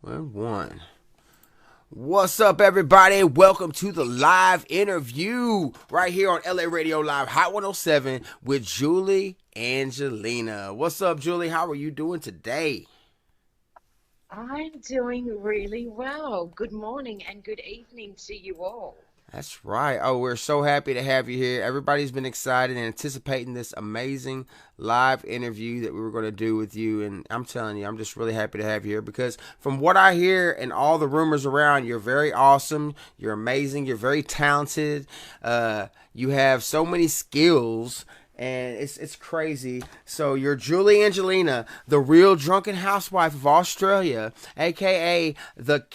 And one. What's up, everybody? Welcome to the live interview right here on LA Radio Live Hot 107 with Julie Angelina. What's up, Julie? How are you doing today? I'm doing really well. Good morning and good evening to you all. That's right. Oh, we're so happy to have you here. Everybody's been excited and anticipating this amazing live interview that we were going to do with you. And I'm telling you, I'm just really happy to have you here because from what I hear and all the rumors around, you're very awesome. You're amazing. You're very talented. You have so many skills. And it's crazy. So you're Julie Angelina, the real drunken housewife of Australia, aka the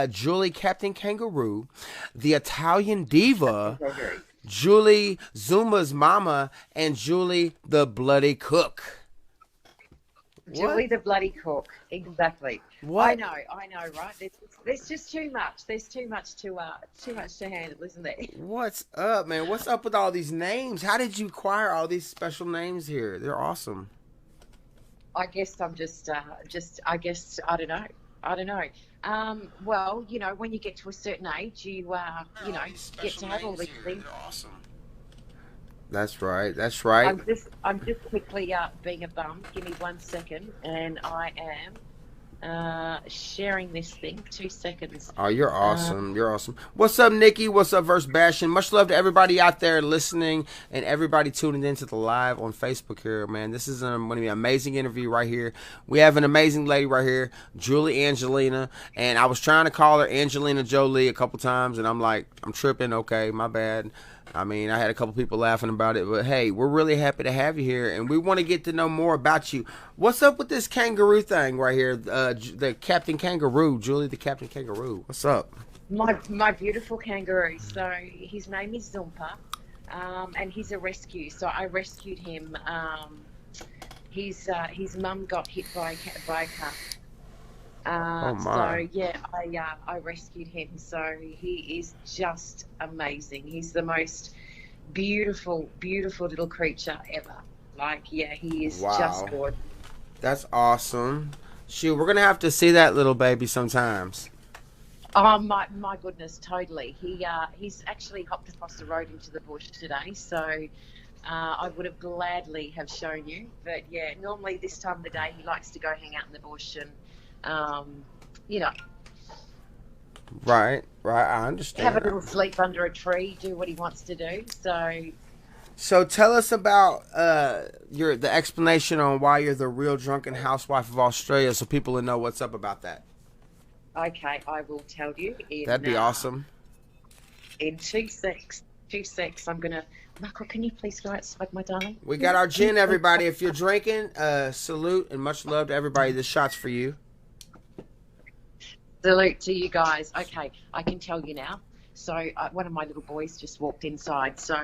Julie Captain Kangaroo, the Italian diva, Julie Zuma's mama, and Julie the bloody cook. What? Julie the bloody cook. Exactly. What? I know, right? There's just too much. There's too much to handle, isn't there? What's up, man? What's up with all these names? How did you acquire all these special names here? They're awesome. I guess I'm I guess, I don't know. I don't know. Well, when you get to a certain age, All these get special to have all names these here. things. They're awesome. That's right. That's right. I'm just quickly being a bum. Give me 1 second, and I am sharing this thing. 2 seconds. Oh, you're Uh, awesome. You're awesome. What's up, Nikki? What's up, Verse Bastion? Much love to everybody out there listening and everybody tuning into the live on Facebook here, man. This is going to be an amazing interview right here. We have an amazing lady right here, Julie Angelina. And I was trying to call her Angelina Jolie a couple times, and I'm like, I'm tripping. Okay, my bad. I mean, I had a couple people laughing about it, but hey, we're really happy to have you here, and we want to get to know more about you. What's up with this kangaroo thing right here? The Captain Kangaroo, Julie, the Captain Kangaroo. What's up? my beautiful kangaroo. So his name is Zumpa, and he's a rescue. So I rescued him. His mum got hit by a car. Oh my! So yeah, I rescued him. So he is just amazing. He's the most beautiful little creature ever. Like, yeah, he is just Wow, gorgeous. that's awesome. Shoot, we're gonna have to see that little baby sometimes. Oh my goodness, totally. He's actually hopped across the road into the bush today. So I would have gladly have shown you, but yeah, normally this time of the day he likes to go hang out in the bush and um, you know, Right, right. I have a understand. little sleep under a tree, do what he wants to do. So, So tell us about your the explanation on why you're the real drunken housewife of Australia, so people will know what's up about that. okay, I will tell you That'd be awesome. in 2 secs. 2 secs. I'm gonna. Michael, can you please go outside, my darling? We got Yeah, our can you gin, please go? everybody. If you're drinking, salute and much love to everybody. This shot's for you. Salute to you guys. Okay, I can tell you now. So one of my little boys just walked inside. So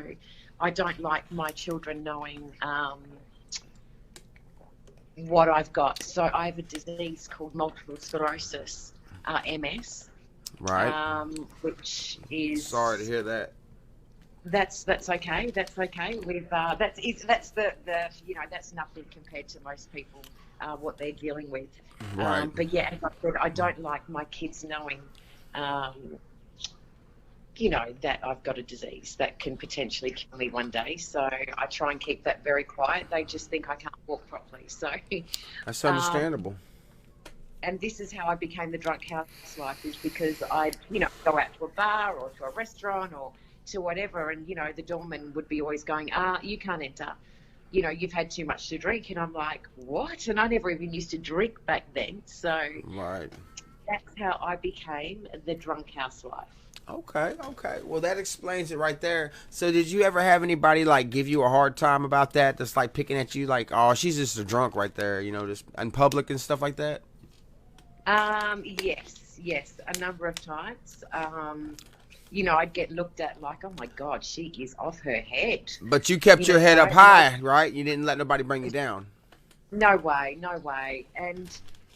I don't like my children knowing what I've got. So I have a disease called multiple sclerosis, MS, Right. which Sorry to is hear that. that's okay. That's okay. That's the that's nothing compared to most people what they're dealing with. Right. But yeah, as I said, I don't like my kids knowing, um, that I've got a disease that can potentially kill me one day. So I try and keep that very quiet. They just think I can't walk properly. So, That's um, understandable. and this is how I became the drunk housewife is because I go out to a bar or to a restaurant or to whatever, and the doorman would be always going, you can't enter. You've had too much to drink, and I'm like, what? And I never even used to drink back then. So Right. that's how I became the drunk housewife. Okay, okay. Well, that explains it right there. So, did you ever have anybody like give you a hard time about that? That's like picking at you, like, oh, she's just a drunk right there, just in public and stuff like that. Yes, a number of times. I'd get looked at like, oh my God, she is off her head. But you kept your head up I high, right? You didn't let nobody bring you down. no way, no way. And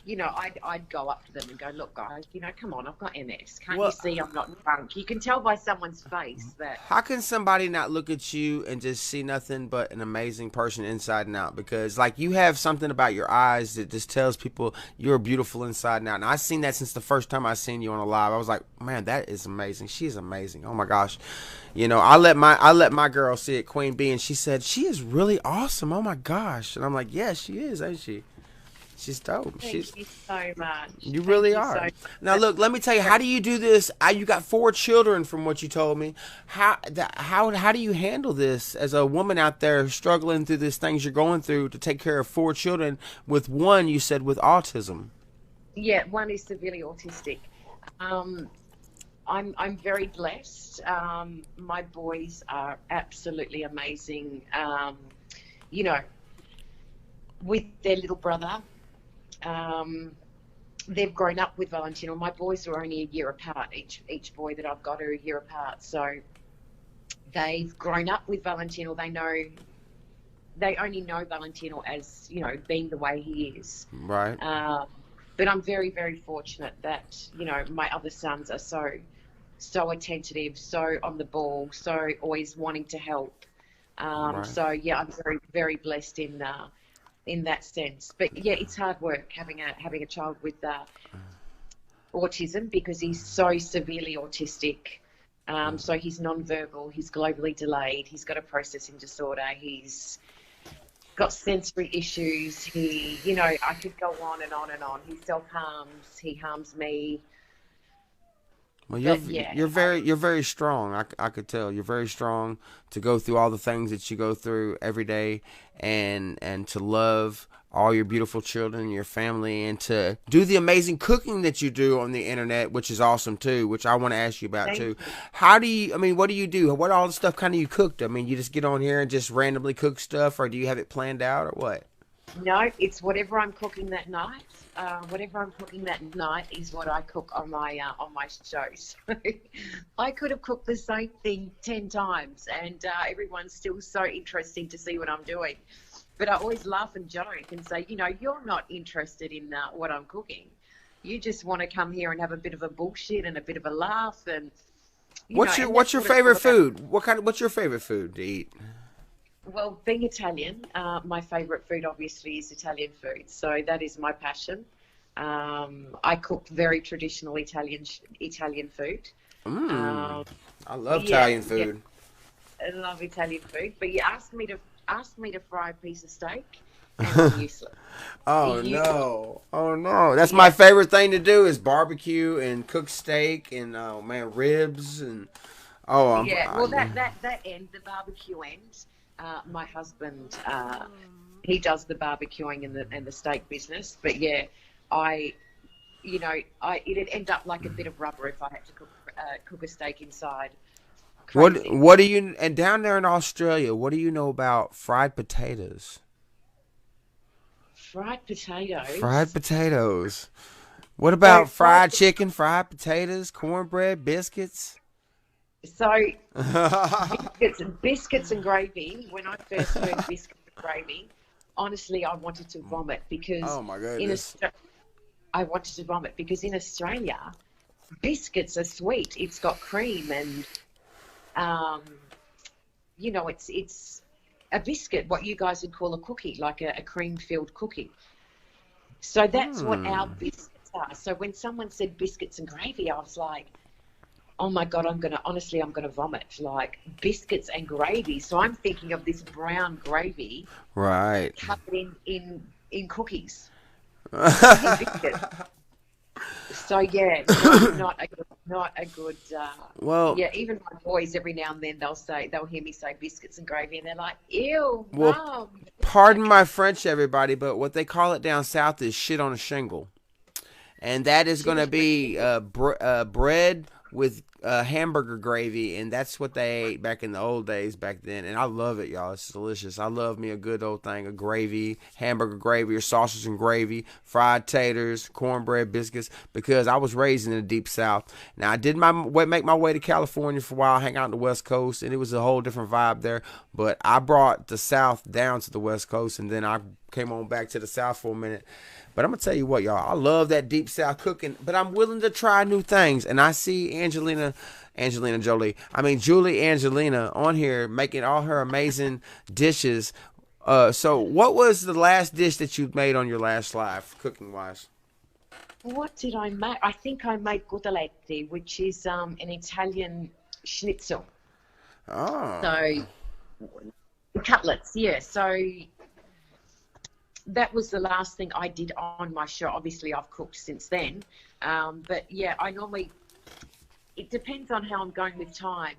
I'd go up to them and go, look, guys, come on, I've got MS. Can't you Well, see I'm not drunk? You can tell by someone's face that. how can somebody not look at you and just see nothing but an amazing person inside and out? Because like you have something about your eyes that just tells people you're beautiful inside and out. And I've seen that since the first time I seen you on a live. I was like, man, that is amazing. She's amazing. Oh my gosh. I let my girl see it, Queen Bee, and she said she is really awesome. Oh my gosh. And I'm like, yeah, she is, ain't she? She's dope. Thank you so much. You Thank really you so are. much. Now look, let me tell you, how do you do this? You got 4 children from what you told me. How do you handle this as a woman out there struggling through these things you're going through to take care of 4 children with one you said with autism? Yeah, one is severely autistic. I'm very blessed. My boys are absolutely amazing. You know, with their little brother. They've grown up with Valentino. My boys are only a year apart. Each boy that I've got are a year apart. So they've grown up with Valentino. They only know Valentino as, being the way he is. Right. But I'm very, very fortunate that, my other sons are so attentive, so on the ball, so always wanting to help. Right. So yeah, I'm very, very blessed in that sense. But yeah, it's hard work having a child with autism, because he's so severely autistic. So he's non-verbal, he's globally delayed, he's got a processing disorder, he's got sensory issues. I could go on and on and on. He self-harms, he harms me. Well, you're very strong. I could tell you're very strong to go through all the things that you go through every day, and to love all your beautiful children, your family, and to do the amazing cooking that you do on the internet, which is awesome too. Which I want to ask you about Thank too. you. How do you? I mean, what do you do? What all the stuff kind of you cooked? I mean, you just get on here and just randomly cook stuff, or do you have it planned out, or what? No, it's whatever I'm cooking that night. Whatever I'm cooking that night is what I cook on my shows. I could have cooked the same thing 10 times, and everyone's still so interested to see what I'm doing. But I always laugh and joke and say, you're not interested in what I'm cooking. You just want to come here and have a bit of a bullshit and a bit of a laugh. And What's your and What's that's your what it's all favorite about. food? What's your favorite food to eat? Well, being Italian, my favourite food obviously is Italian food. So that is my passion. I cook very traditional Italian food. I love Yeah, Italian food. I love Italian food. But you asked me to fry a piece of steak, and I'm useless. Oh You, no! Oh no! That's my yeah, favorite thing to do is barbecue and cook steak and oh man, ribs and oh yeah. Well, that end, the barbecue end. My husband, he does the barbecuing and the steak business. But yeah, it'd end up like a bit of rubber if I had to cook a steak inside. Crazy. what do you and down there in Australia? What do you know about fried potatoes? Fried Fried potatoes. potatoes. What So about fried chicken, fried potatoes, cornbread, biscuits? so biscuits and gravy. When I first heard biscuits and gravy, honestly, I wanted to vomit because Oh my in goodness! I wanted to vomit because in Australia, biscuits are sweet. It's got cream and um, it's a biscuit, what you guys would call a cookie, like a cream-filled cookie. So that's what our Hmm. biscuits are. So when someone said biscuits and gravy, I was like, oh my God, I'm gonna vomit, like biscuits and gravy. So I'm thinking of this brown gravy Right. covered in cookies, in biscuits. So yeah, not a good. Well, Yeah, even my boys every now and then they'll hear me say biscuits and gravy, and they're like, "Ew, well, mum." pardon my French, everybody, but what they call it down south is shit on a shingle. And that is going Shit to is be bread with hamburger gravy, and that's what they ate back in the old days back then. And I love it, y'all. It's delicious. I love me a good old thing of gravy, hamburger gravy, or sausage and gravy, fried taters, cornbread, biscuits. Because I was raised in the deep south. Now I did make my way to California for a while, hang out on the West Coast, and it was a whole different vibe there. But I brought the South down to the West Coast, and then I came on back to the South for a minute. But I'm gonna tell you what, y'all. I love that deep south cooking, but I'm willing to try new things. And I see Angelina Jolie. I mean Julie Angelina on here making all her amazing dishes. So what was the last dish that you made on your last live, cooking wise? What did I make? I think I made cotolette, which is an Italian schnitzel. Oh, So cutlets, yeah. So that was the last thing I did on my show. Obviously, I've cooked since then. But yeah, I normally, it depends on how I'm going with time,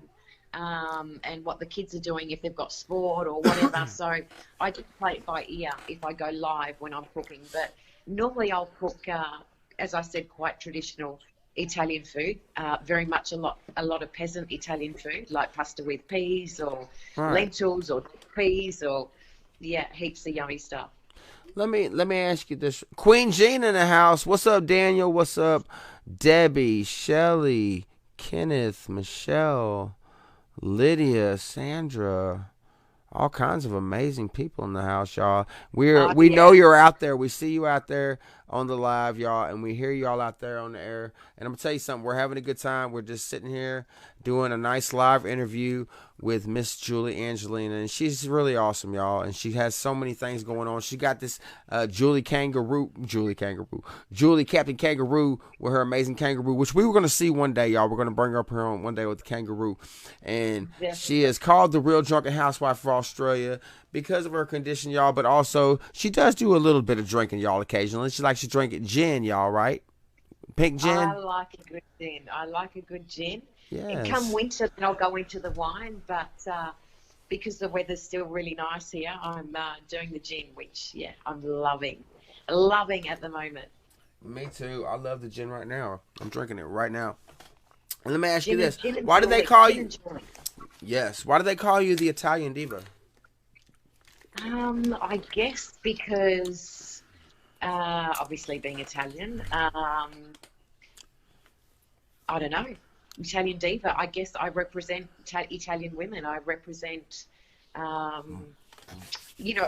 and what the kids are doing, if they've got sport or whatever. So I just play it by ear if I go live when I'm cooking. But normally I'll cook, as I said, quite traditional Italian food. Very much a lot of peasant Italian food, like pasta with peas or all right. lentils or peas or, yeah, heaps of yummy stuff. Let me ask you this. Queen Jean in the house. What's up, Daniel? What's up, Debbie, Shelly, Kenneth, Michelle, Lydia, Sandra? All kinds of amazing people in the house, y'all. We know Yeah. you're out there. We see you out there on the live, y'all, and we hear y'all out there on the air. And I'm gonna tell you something. We're having a good time. We're just sitting here doing a nice live interview with Miss Julie Angelina, and she's really awesome, y'all. And she has so many things going on. She got this Julie Captain Kangaroo with her amazing kangaroo, which we were gonna see one day, y'all. We're gonna bring her up here on one day with the kangaroo, and she Definitely. is called the Real Drunken Housewife for Australia because of her condition, y'all. But also, she does do a little bit of drinking, y'all, occasionally. She likes to drink gin, y'all, right? Pink I gin. like a good gin. I like a good gin. And come Yes. winter, then I'll go into the wine. But because the weather's still really nice here, I'm doing the gin, which, yeah, I'm loving at the moment. Me too. I love the gin right now. I'm drinking it right now. And let me ask you Gin and this: gin and why do they Julie, call gin you? and Julie. Yes. Why do they call you the Italian diva? I guess because obviously being Italian, I don't know, Italian diva. I guess I represent Italian women. I represent, um,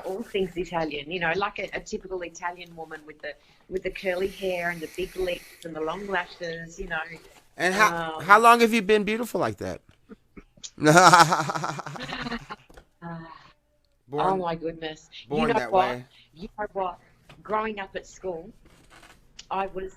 all things Italian. Like a typical Italian woman with the curly hair and the big lips and the long lashes. And how Um, long have you been beautiful like that? oh born my goodness. You born know that what? way. You know what? Growing up at school, I was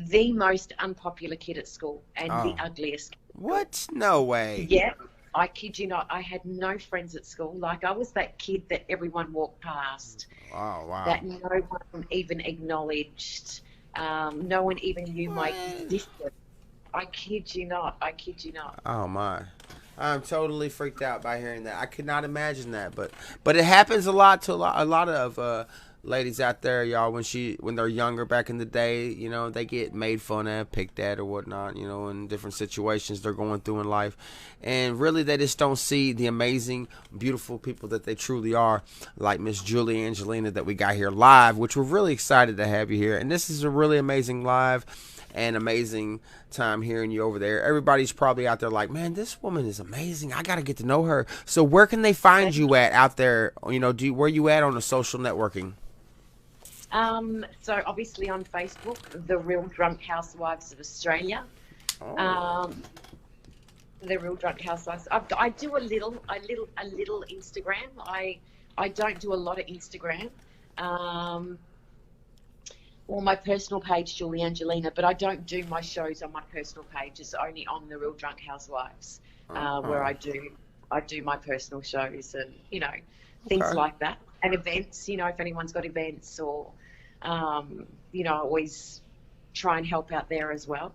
the most unpopular kid at school and the Oh, ugliest kid at school. what? No way. Yeah, I kid you not. I had no friends at school. Like, I was that kid that everyone walked past, Oh, wow. that no one even acknowledged. No one even knew my What? existence. I kid you not. I kid you not. Oh my. I'm totally freaked out by hearing that. I could not imagine that, but it happens a lot to a lot of ladies out there, y'all. When they're younger, back in the day, they get made fun of, picked at, or whatnot. In different situations they're going through in life, and really they just don't see the amazing, beautiful people that they truly are, like Miss Julie Angelina that we got here live, which we're really excited to have you here. And this is a really amazing live and amazing time hearing you over there. Everybody's probably out there like, man, this woman is amazing. I got to get to know her. So where can they find you at out there? Where you at on the social networking? So obviously on Facebook, The Real Drunk Housewives of Australia. Oh, Um, The Real Drunk Housewives. I do a little Instagram. I don't do a lot of Instagram. Um, or my personal page, Julie Angelina, but I don't do my shows on my personal page. It's only on The Real Drunk Housewives, where oh, I do my personal shows and things okay. like that, and events. If anyone's got events or I always try and help out there as well.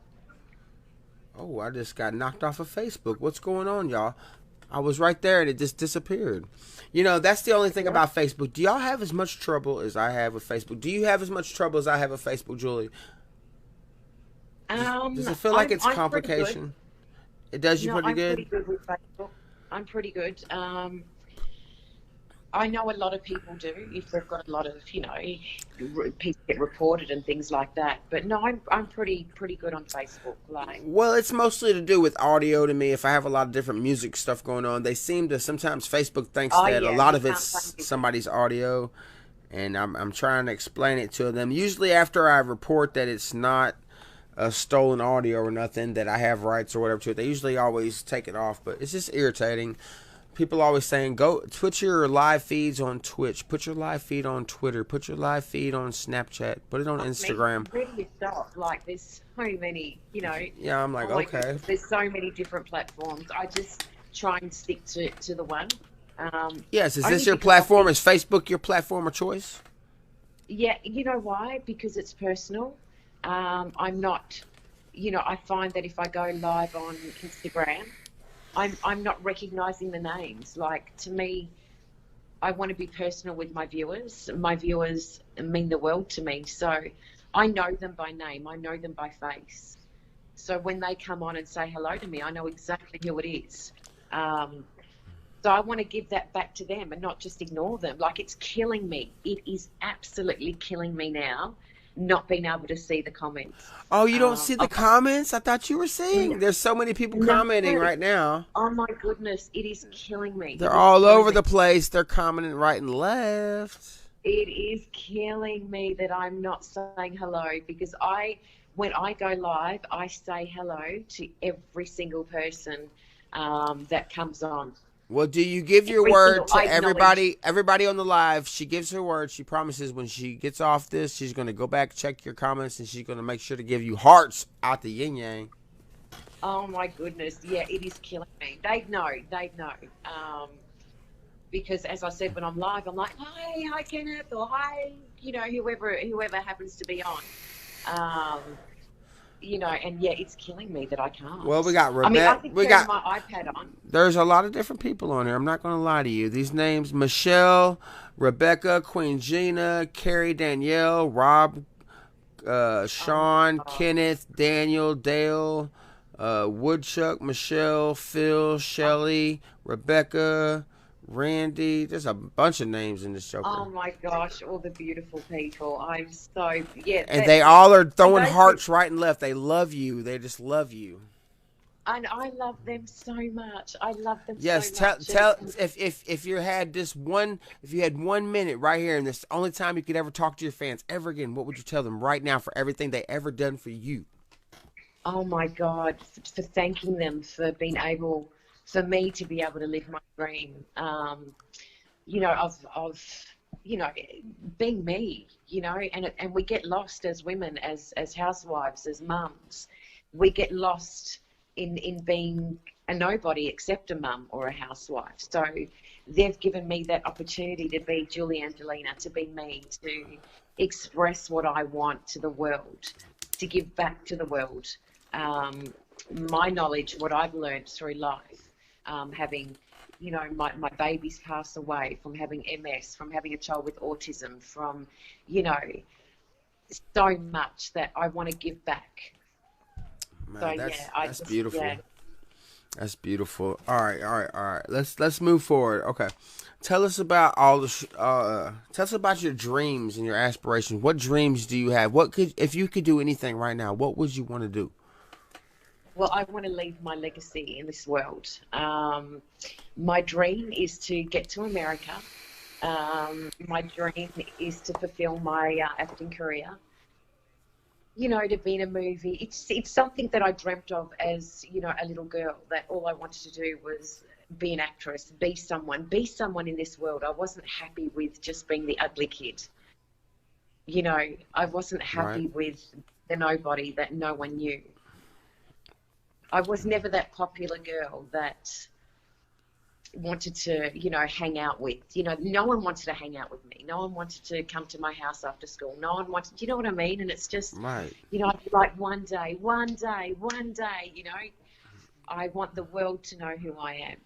Oh, I just got knocked off of Facebook. What's going on, y'all? I was right there and it just disappeared. That's the only thing Yeah. about Facebook. Do y'all have as much trouble as I have with Facebook? Do you have as much trouble as I have with Facebook, Julie? Does it feel like it's I'm pretty good. complication? It does you No, pretty I'm good? pretty good with Facebook. I'm pretty good. I know a lot of people do if they've got a lot of, people get reported and things like that. But no, I'm pretty good on Facebook. Like, Well, it's mostly to do with audio to me. If I have a lot of different music stuff going on, they seem to sometimes Facebook thinks oh that a yeah, lot you of can't play it's music. somebody's audio, and I'm trying to explain it to them. Usually after I report that it's not a stolen audio or nothing, that I have rights or whatever to it, they usually always take it off. But it's just irritating. People always saying, go put your live feeds on Twitch, put your live feed on Twitter, put your live feed on Snapchat, put it on Instagram. Really stop. Like, there's so many, you know. Yeah, I'm like, oh my okay. goodness, there's so many different platforms. I just try and stick to the one. Yes, is only this your because platform? Is Facebook your platform of choice? Yeah, you know why? Because it's personal. I'm not, you know, I find that if I go live on Instagram, I'm not recognizing the names. Like, to me, I want to be personal with my viewers. My viewers mean the world to me. So I know them by name. I know them by face. So when they come on and say hello to me, I know exactly who it is. So I want to give that back to them and not just ignore them. Like, it's killing me. It is absolutely killing me now, not being able to see the comments. Oh, you don't see the comments? I thought you were seeing. There's so many people commenting right now. Oh my goodness, it is killing me. They're all over the place. They're commenting right and left. It is killing me that I'm not saying hello, because when I go live, I say hello to every single person that comes on. Well, do you give your word to everybody? Everybody on the live, she gives her word. She promises when she gets off this, she's going to go back, check your comments, and she's going to make sure to give you hearts out the yin yang. Oh my goodness, yeah, it is killing me. They know. Because as I said, when I'm live, I'm like, hi Kenneth, or hi, you know, whoever happens to be on. You know, and yeah, it's killing me that I can't. Well, we got Rebecca. I mean, I can turn my iPad on. There's a lot of different people on here. I'm not going to lie to you. These names: Michelle, Rebecca, Queen Gina, Carrie, Danielle, Rob, Sean, Kenneth, Daniel, Dale, Woodchuck, Michelle, Phil, Shelly, Rebecca, Randy. There's a bunch of names in this joker. Oh my gosh, all the beautiful people. I'm so, yeah. And they all are throwing hearts right and left. They love you. They just love you. And I love them so much. I love them so much. Yes, tell if you had if you had 1 minute right here, and this is the only time you could ever talk to your fans ever again, what would you tell them right now for everything they ever done for you? Oh my God, for thanking them for being able, for me to be able to live my dream. You know, of you know, being me, you know, and we get lost as women, as housewives, as mums. We get lost in being a nobody except a mum or a housewife. So they've given me that opportunity to be Julie Angelina, to be me, to express what I want to the world, to give back to the world. My knowledge, what I've learned through life, having, you know, my babies pass away, from having MS, from having a child with autism, from, you know, so much that I want to give back. Man, so that's beautiful. Yeah. That's beautiful. All right. Let's move forward. Okay, tell us about tell us about your dreams and your aspirations. What dreams do you have? If you could do anything right now, what would you want to do? Well, I want to leave my legacy in this world. My dream is to get to America. My dream is to fulfill my acting career. You know, to be in a movie. It's something that I dreamt of as, you know, a little girl, that all I wanted to do was be an actress, be someone in this world. I wasn't happy with just being the ugly kid. You know, I wasn't happy with the nobody that no one knew. I was never that popular girl that wanted to, you know, hang out with. You know, no one wanted to hang out with me. No one wanted to come to my house after school. No one wanted, you know what I mean? And it's just, you know, I'd be like, one day, you know, I want the world to know who I am.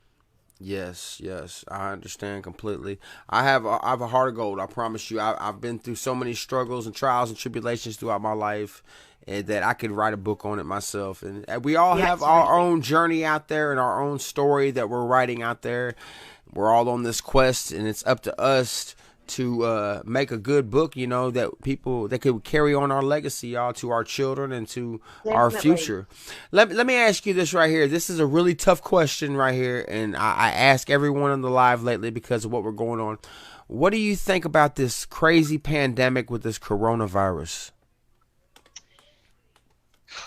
Yes, I understand completely. I have a heart of gold. I promise you. I've been through so many struggles and trials and tribulations throughout my life, and that I could write a book on it myself. And we all have our own journey out there and our own story that we're writing out there. We're all on this quest, and it's up to us to make a good book, you know, that could carry on our legacy, y'all, to our children and to our future. Let me ask you this right here. This is a really tough question right here, and I ask everyone on the live lately because of what we're going on. What do you think about this crazy pandemic with this coronavirus?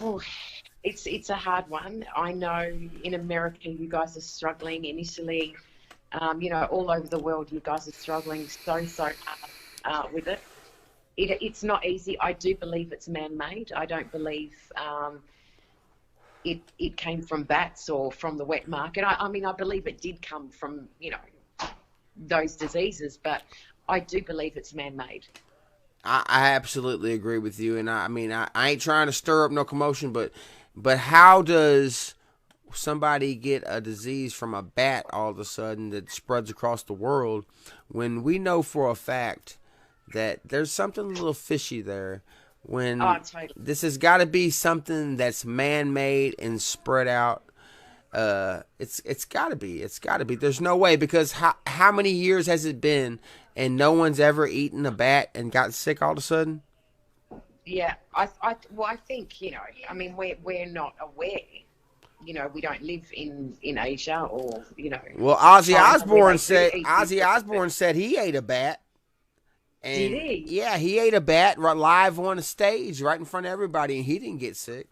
Oh, it's a hard one. I know in America you guys are struggling initially. All over the world you guys are struggling so hard with it. It's not easy. I do believe it's man-made. I don't believe it came from bats or from the wet market. I mean, I believe it did come from, those diseases, but I do believe it's man-made. I absolutely agree with you, and I mean, I ain't trying to stir up no commotion, but how does somebody get a disease from a bat all of a sudden that spreads across the world when we know for a fact that there's something a little fishy there? When Totally. this has got to be something that's man-made and spread out. It's got to be. It's got to be. There's no way, because how many years has it been and no one's ever eaten a bat and got sick all of a sudden? Yeah, I think, I mean, we're not aware. We don't live in Asia or, Well, Ozzy China, Osbourne said he ate a bat. And did he? yeah, he ate a bat live on a stage right in front of everybody, and he didn't get sick.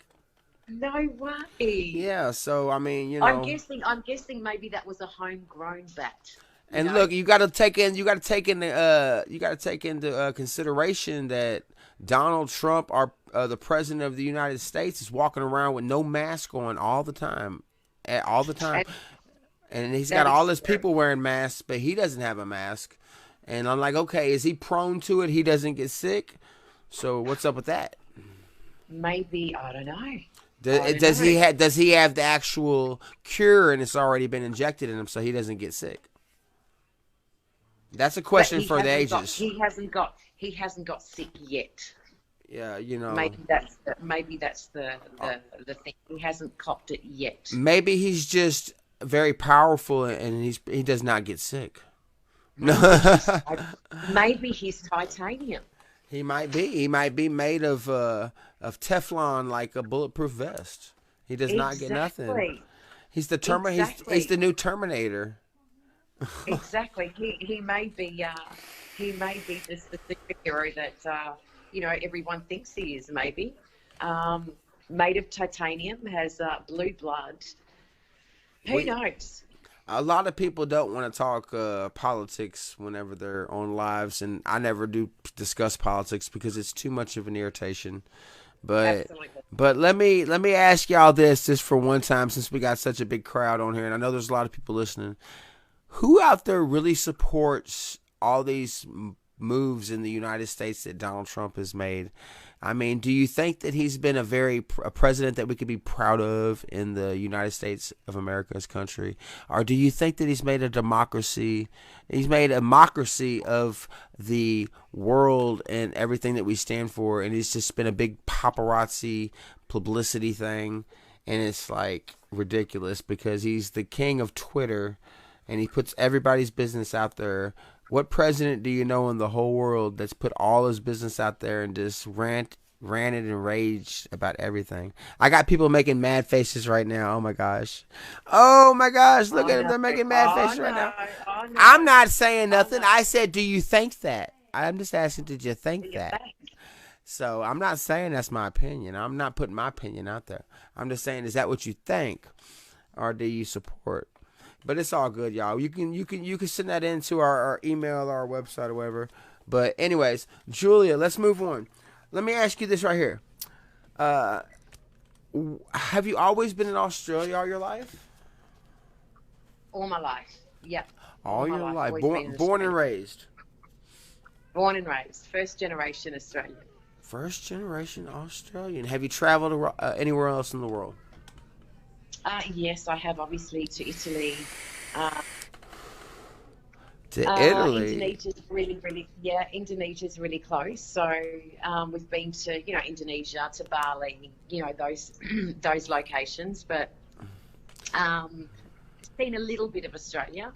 No way. Yeah, so I mean, I'm guessing maybe that was a homegrown bat. And look, you got to take into consideration that Donald Trump, the president of the United States, is walking around with no mask on all the time, and he's got all his people wearing masks, but he doesn't have a mask. And I'm like, okay, is he prone to it? He doesn't get sick. So what's up with that? Maybe, I don't know. Does he have the actual cure and it's already been injected in him, so he doesn't get sick? That's a question for the ages. He hasn't got sick yet. Yeah, Maybe that's the thing. He hasn't copped it yet. Maybe he's just very powerful and he does not get sick. Maybe he's titanium. He might be. He might be made of Teflon, like a bulletproof vest. He does not get nothing. He's the He's the new Terminator. Exactly. He may be just the superhero that everyone thinks he is. Maybe made of titanium, has blue blood. Who knows? A lot of people don't want to talk politics whenever they're on lives, and I never do discuss politics because it's too much of an irritation. But let me ask y'all this just for one time, since we got such a big crowd on here, and I know there's a lot of people listening. Who out there really supports all these moves in the United States that Donald Trump has made? I mean, do you think that he's been a president that we could be proud of in the United States of America's country? Or do you think that he's made a democracy? He's made a mockery of the world and everything that we stand for, and it's just been a big paparazzi publicity thing, and it's like ridiculous because he's the king of Twitter, and he puts everybody's business out there. What president do you know in the whole world that's put all his business out there and just ranted and raged about everything? I got people making mad faces right now. Oh my gosh. Look at them. They're making mad faces right now. I'm not saying nothing. I said, do you think that? I'm just asking, did you think that? So I'm not saying that's my opinion. I'm not putting my opinion out there. I'm just saying, is that what you think? Or do you support? But it's all good, y'all. You can send that into our email, our website, or whatever. But anyways, Julia, let's move on. Let me ask you this right here. Have you always been in Australia all your life? All my life, yeah. All your life. Born and raised. Born and raised. First generation Australian. First generation Australian. Have you traveled anywhere else in the world? Yes, I have, obviously, to Italy. Italy? Indonesia's really close. So we've been to, Indonesia, to Bali, those locations. But seen a little bit of Australia.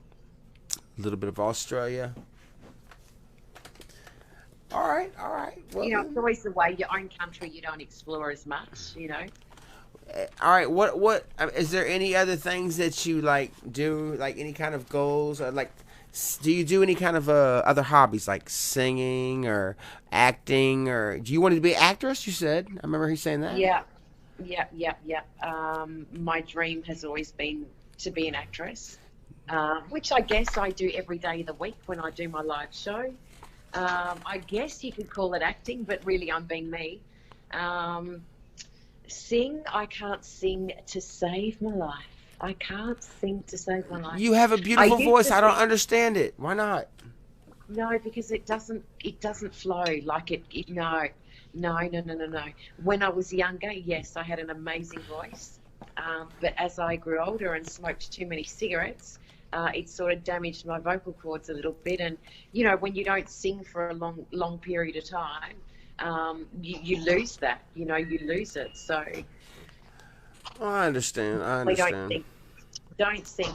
A little bit of Australia. All right. Well, it's always the way, your own country, you don't explore as much, All right. What is there any other things that you like do, like any kind of goals, or like Do you do any kind of other hobbies like singing or acting, or do you want to be an actress? You said. I remember he saying that. Yeah, yeah. My dream has always been to be an actress, which I guess I do every day of the week when I do my live show. I guess you could call it acting, but really I'm being me. Um, Sing, I can't sing to save my life. I can't sing to save my life. You have a I beautiful used voice. to I don't sing. understand it. Why not? No, because it doesn't flow like no, no. When I was younger, yes, I had an amazing voice. But as I grew older and smoked too many cigarettes, it sort of damaged my vocal cords a little bit. And when you don't sing for a long period of time, you lose that. You lose it. So Oh, I understand. I we don't understand. sing. Don't sing.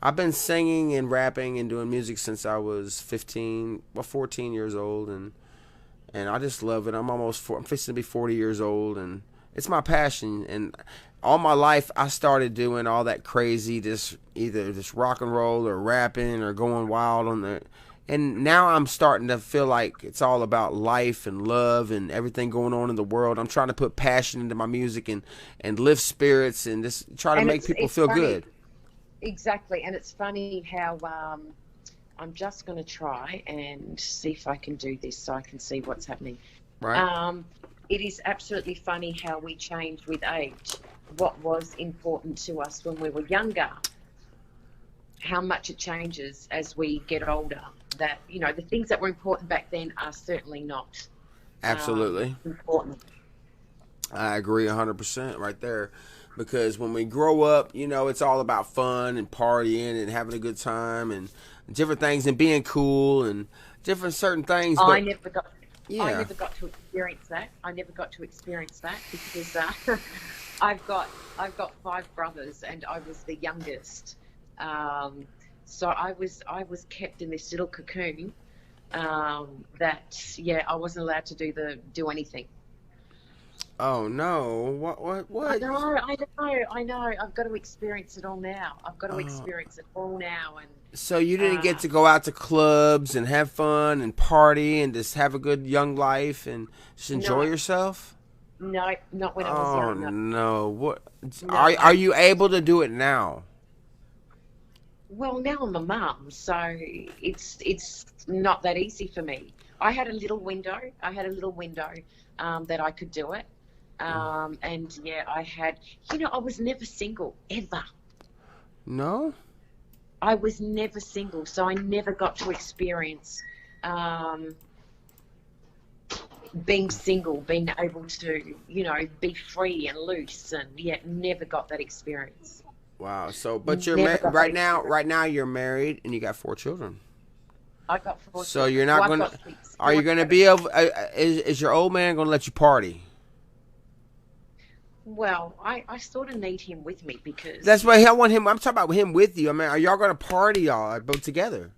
I've been singing and rapping and doing music since I was 15, well, 14 years old, and I just love it. I'm fixing to be 40 years old, and it's my passion. And all my life, I started doing all that crazy, either this rock and roll or rapping or going wild on the. And now I'm starting to feel like it's all about life and love and everything going on in the world. I'm trying to put passion into my music and lift spirits and just try to And make it's people it's feel funny, good. exactly. And it's funny how I'm just going to try and see if I can do this so I can see what's happening. Right? Um, it is absolutely funny how we change with age. What was important to us when we were younger, how much it changes as we get older. That, the things that were important back then are certainly not Absolutely. important. I agree 100% right there. Because when we grow up, it's all about fun and partying and having a good time and different things and being cool and different certain things. I But never got I yeah, never got to experience that. I never got to experience that because I've got I've got five brothers and I was the youngest. Um, so I was kept in this little cocoon that yeah I wasn't allowed to do anything. oh no, I what? know, I know. I've got to experience it all now. I've got to Oh, experience it all now, and so you didn't get uh, to go out to clubs and have fun and party and just have a good young life and just enjoy no, yourself? no, not when I was Oh young. No, no, what no. are you able to do it now? Well, now I'm a mum, so it's not that easy for me. I had a little window. I had a little window that I could do it, and yeah, I had. I was never single ever. No? I was never single, so I never got to experience um, being single, being able to, be free and loose, and yet never got that experience. Wow. So, but you're Never got that right now. experience. Right now, you're married and you got 4 children. I got four So you're children. not Well, I've gonna. got six. Are you gonna be able? Is your old man gonna let you party? Well, I sort of need him with me because, That's why I want him. I'm talking about him with you. I mean, are y'all gonna party all both together?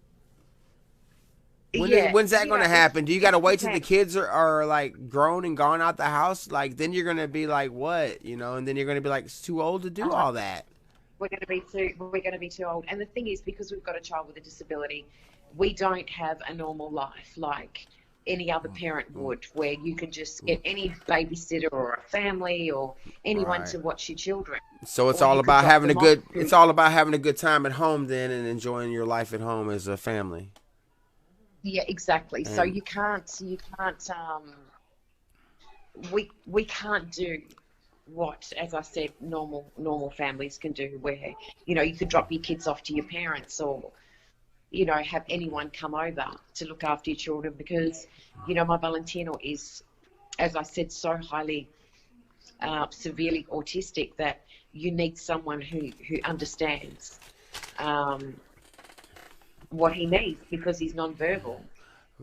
yeah, When's that gonna it happen? Do you gotta it wait till the depends. kids are like grown and gone out the house? Like then you're gonna be like what, and then you're gonna be like it's too old to do Uh, all that. we're going to be too old. And the thing is, because we've got a child with a disability, we don't have a normal life like any other parent would, where you can just get any babysitter or a family or anyone Right. to watch your children, So it's or all you could about drop having a them off good. to. It's all about having a good time at home then, and enjoying your life at home as a family. Yeah, exactly. So And we can't do what, as I said, normal families can do, where you could drop your kids off to your parents, or have anyone come over to look after your children, because my Valentino is, as I said, so highly severely autistic that you need someone who understands um, what he needs, because he's nonverbal.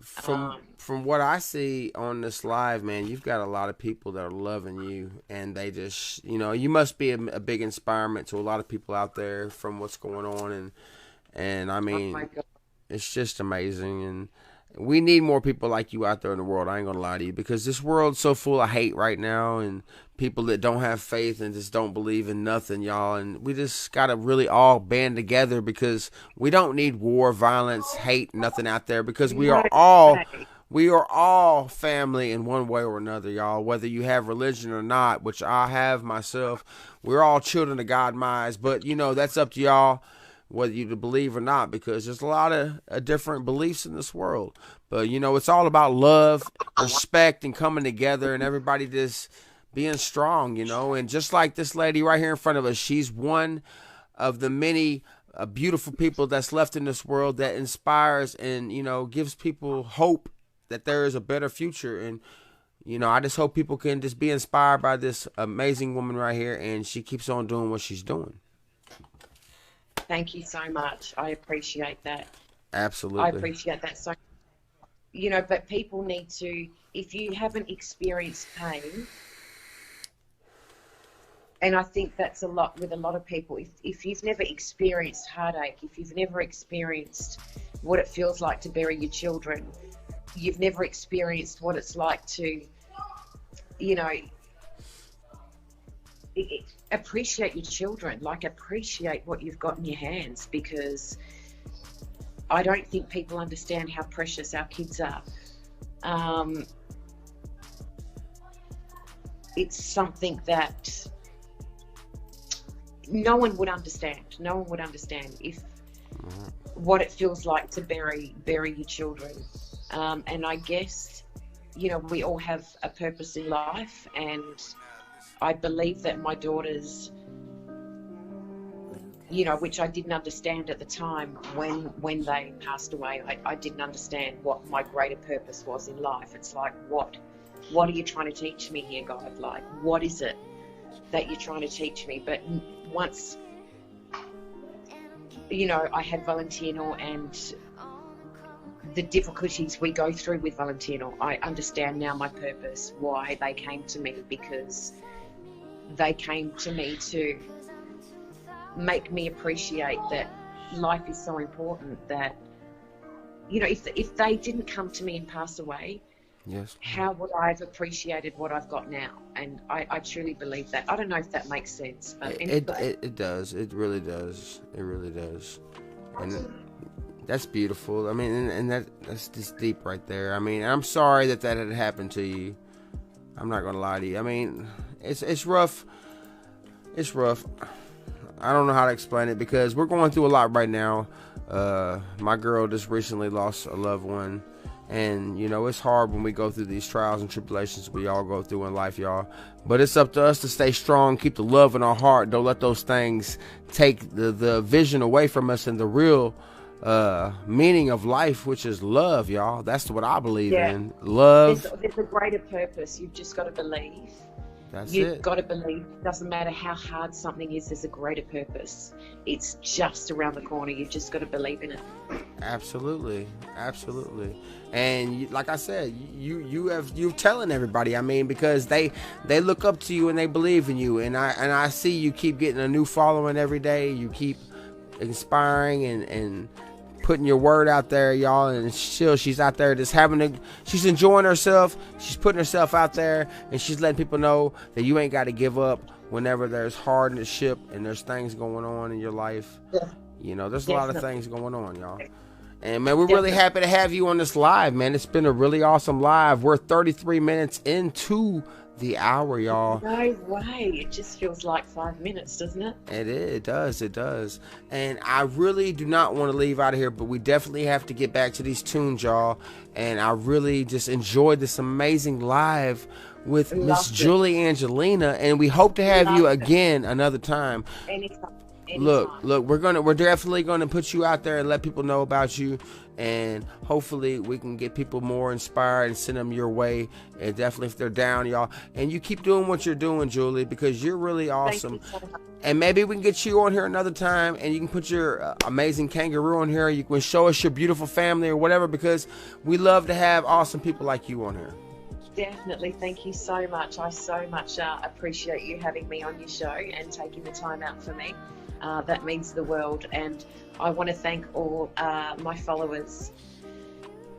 from Um, from what I see on this live, man, you've got a lot of people that are loving you, and they just, you must be a big inspirement to a lot of people out there from what's going on, and I oh my mean, God. it's just amazing, and We need more people like you out there in the world. I ain't gonna lie to you, because this world's so full of hate right now, and people that don't have faith and just don't believe in nothing, y'all. And we just gotta really all band together, because we don't need war, violence, hate, nothing out there, because No way. we are all family in one way or another, y'all. Whether you have religion or not, which I have myself, we're all children of God, my eyes. But you know, that's up to y'all whether you believe or not, because there's a lot of different beliefs in this world. But you know, it's all about love, respect, and coming together, and everybody just being strong, you know. And just like this lady right here in front of us, she's one of the many beautiful people that's left in this world that inspires and, you know, gives people hope that there is a better future. And you know, I just hope people can just be inspired by this amazing woman right here, and she keeps on doing what she's doing. Thank you so much. I appreciate that. I Absolutely. appreciate that so, you know, but people need to, if you haven't experienced pain, and I think that's a lot with a lot of people, if you've never experienced heartache, if you've never experienced what it feels like to bury your children, you've never experienced what it's like to, you know, appreciate your children, like appreciate what you've got in your hands, because I don't think people understand how precious our kids are. It's something that no one would understand. No one would understand if what it feels like to bury your children. And I guess, you know, we all have a purpose in life, and I believe that my daughters, you know, which I didn't understand at the time when they passed away, I didn't understand what my greater purpose was in life. It's like, what are you trying to teach me here, God? Like, what is it that you're trying to teach me? But once, you know, I had Valentino and the difficulties we go through with Valentino, I understand now my purpose, why they came to me, because they came to me to make me appreciate that life is so important, that, you know, if they didn't come to me and pass away, Yes. how would I have appreciated what I've got now? And I truly believe that. I don't know if that makes sense, but anyway. It does. It really does. It really does. And that's beautiful. I mean, and that's just deep right there. I mean, I'm sorry that had happened to you. I'm not gonna lie to you. I mean, it's rough. It's rough. I don't know how to explain it, because we're going through a lot right now. My girl just recently lost a loved one. And, you know, it's hard when we go through these trials and tribulations we all go through in life, y'all. But it's up to us to stay strong, keep the love in our heart. Don't let those things take the vision away from us and the real meaning of life, which is love, y'all. That's what I believe in. Love. There's a greater purpose. You've just got to believe. You've got to believe. It doesn't matter how hard something is, there's a greater purpose. It's just around the corner. You've just got to believe in it. Absolutely. Absolutely. And like I said, you're telling everybody, I mean, because they look up to you and they believe in you. And I see you keep getting a new following every day. You keep inspiring and putting your word out there, y'all. And she's out there just she's enjoying herself. She's putting herself out there, and she's letting people know that you ain't got to give up whenever there's hardship and there's things going on in your life. Yeah. You know, there's a lot of things going on, y'all. And man, we're really happy to have you on this live, man. It's been a really awesome live. We're 33 minutes into the hour, y'all. No way. It just feels like 5 minutes, doesn't it? It does. And I really do not want to leave out of here, but we definitely have to get back to these tunes, y'all. And I really just enjoyed this amazing live with Miss Julie Angelina, and we hope to have you again another time. Anytime. Look, we're definitely gonna put you out there and let people know about you, and hopefully we can get people more inspired and send them your way. And definitely, if they're down, y'all, and you keep doing what you're doing, Julie, because you're really awesome. Thank you so much. And maybe we can get you on here another time, and you can put your amazing kangaroo on here. You can show us your beautiful family or whatever, because we love to have awesome people like you on here. Definitely. Thank you so much. I so much appreciate you having me on your show and taking the time out for me. That means the world. And I want to thank all my followers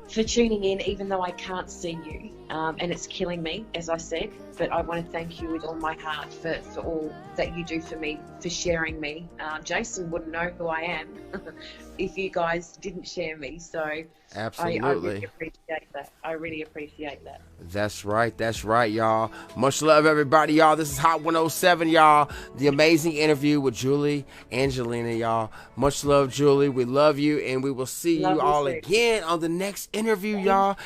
for tuning in, even though I can't see you, and it's killing me, as I said. But I want to thank you with all my heart for all that you do for me, for sharing me. Jason wouldn't know who I am if you guys didn't share me. So Absolutely. I really appreciate that. I really appreciate that. That's right, y'all. Much love, everybody, y'all. This is Hot 107, y'all. The amazing interview with Julie Angelina, y'all. Much love, Julie. We love you, and we will see you all again on the next interview, y'all.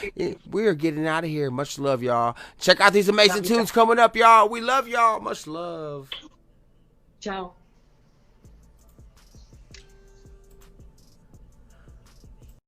We are getting out of here. Much love, y'all. Check out these amazing tunes coming up, y'all. We love y'all. Much love. Ciao.